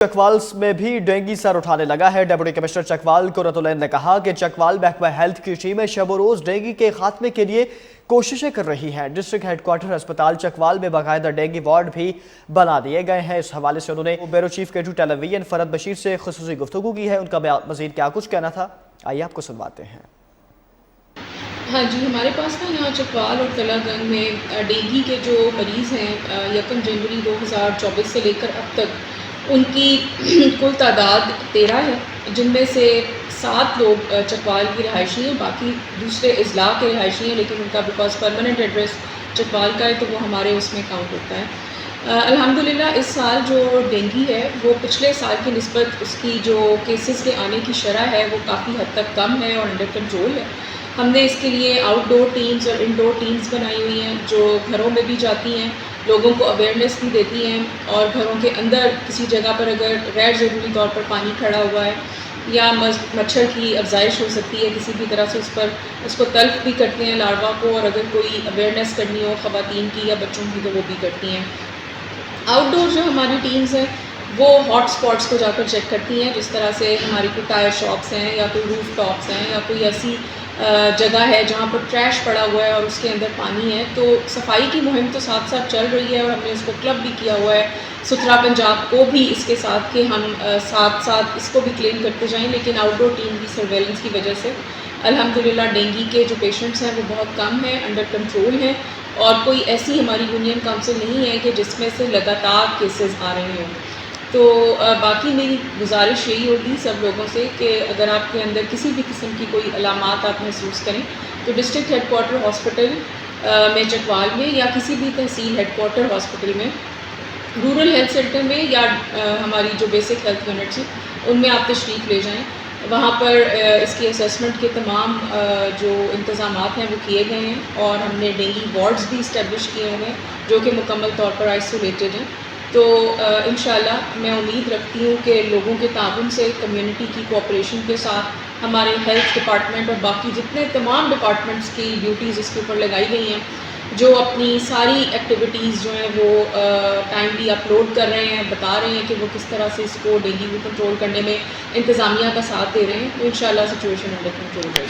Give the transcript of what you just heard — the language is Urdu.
چکوال میں بھی ڈینگی سر اٹھانے لگا ہے۔ ڈپٹی کمشنر چکوال قرۃ العین نے کہا کہ چکوال محکمہ ہیلتھ کی ٹیمیں شب و روز ڈینگی کے خاتمے کے لیے کوششیں کر رہی ہیں۔ ڈسٹرکٹ ہیڈ کوارٹر ہسپتال چکوال میں باقاعدہ ڈینگی وارڈ بھی بنا دیے گئے ہیں۔ اس حوالے سے انہوں نے بیورو چیف کے ٹیلی ویژن فرد بشیر سے خصوصی گفتگو کی ہے۔ ان کا مزید کیا کچھ کہنا تھا، آئیے آپ کو سنواتے ہیں۔ ہاں جی، ہمارے پاس نا یہاں چکوال اور قلعہ گنج میں ڈینگی کے جو مریض ہیں 1 جنوری 2024 سے لے کر اب تک ان کی کل تعداد 13 ہے، جن میں سے 7 لوگ چکوال کی رہائشی ہیں، باقی دوسرے اضلاع کے رہائشی ہیں، لیکن ان کا بیکاز پرماننٹ ایڈریس چکوال کا ہے تو وہ ہمارے اس میں کاؤنٹ ہوتا ہے۔ الحمدللہ اس سال جو ڈینگی ہے وہ پچھلے سال کی نسبت اس کی جو کیسز کے آنے کی شرح ہے وہ کافی حد تک کم ہے اور انڈر کنٹرول ہے۔ ہم نے اس کے لیے آؤٹ ڈور ٹیمز اور انڈور ٹیمز بنائی ہوئی ہیں جو گھروں میں بھی جاتی ہیں، لوگوں کو اویئرنیس بھی دیتی ہیں، اور گھروں کے اندر کسی جگہ پر اگر غیر ضروری طور پر پانی کھڑا ہوا ہے یا مچھر کی افزائش ہو سکتی ہے کسی بھی طرح سے اس کو تلف بھی کرتے ہیں لاروا کو، اور اگر کوئی اویئرنیس کرنی ہو خواتین کی یا بچوں کی تو وہ بھی کرتی ہیں۔ آؤٹ ڈور جو ہماری ٹیمز ہیں وہ ہاٹ اسپاٹس کو جا کر چیک کرتی ہیں، جس طرح سے ہماری کوئی ٹائر شاپس ہیں یا کوئی روف ٹاپس ہیں یا کوئی ایسی جگہ ہے جہاں پر ٹریش پڑا ہوا ہے اور اس کے اندر پانی ہے، تو صفائی کی مہم تو ساتھ ساتھ چل رہی ہے اور ہم نے اس کو کلب بھی کیا ہوا ہے ستھرا پنجاب کو بھی اس کے ساتھ کہ ہم ساتھ ساتھ اس کو بھی کلین کرتے جائیں، لیکن آؤٹ ڈور ٹیم کی سرویلنس کی وجہ سے الحمدللہ ڈینگی کے جو پیشنٹس ہیں وہ بہت کم ہیں، انڈر کنٹرول ہیں، اور کوئی ایسی ہماری یونین کونسل نہیں ہے کہ جس میں سے لگاتار کیسز آ رہے ہوں۔ تو باقی میری گزارش یہی ہوگی سب لوگوں سے کہ اگر آپ کے اندر کسی بھی قسم کی کوئی علامات آپ محسوس کریں تو ڈسٹرکٹ ہیڈ کوارٹر ہاسپٹل میں چکوال میں یا کسی بھی تحصیل ہیڈ کوارٹر ہاسپٹل میں، رورل ہیلتھ سینٹر میں یا ہماری جو بیسک ہیلتھ یونٹس ہیں ان میں آپ تشریف لے جائیں۔ وہاں پر اس کی اسیسمنٹ کے تمام جو انتظامات ہیں وہ کیے گئے ہیں، اور ہم نے ڈینگی وارڈز بھی اسٹیبلش کیے ہوئے ہیں جو کہ مکمل طور پر آئسولیٹڈ ہیں۔ تو انشاءاللہ میں امید رکھتی ہوں کہ لوگوں کے تعاون سے، کمیونٹی کی کوآپریشن کے ساتھ ہمارے ہیلتھ ڈپارٹمنٹ اور باقی جتنے تمام ڈپارٹمنٹس کی ڈیوٹیز اس کے اوپر لگائی گئی ہیں، جو اپنی ساری ایکٹیویٹیز جو ہیں وہ ٹائملی اپلوڈ کر رہے ہیں، بتا رہے ہیں کہ وہ کس طرح سے اس کو ڈینگی کو کنٹرول کرنے میں انتظامیہ کا ساتھ دے رہے ہیں، تو انشاءاللہ سچویشن انڈر کنٹرول ہے۔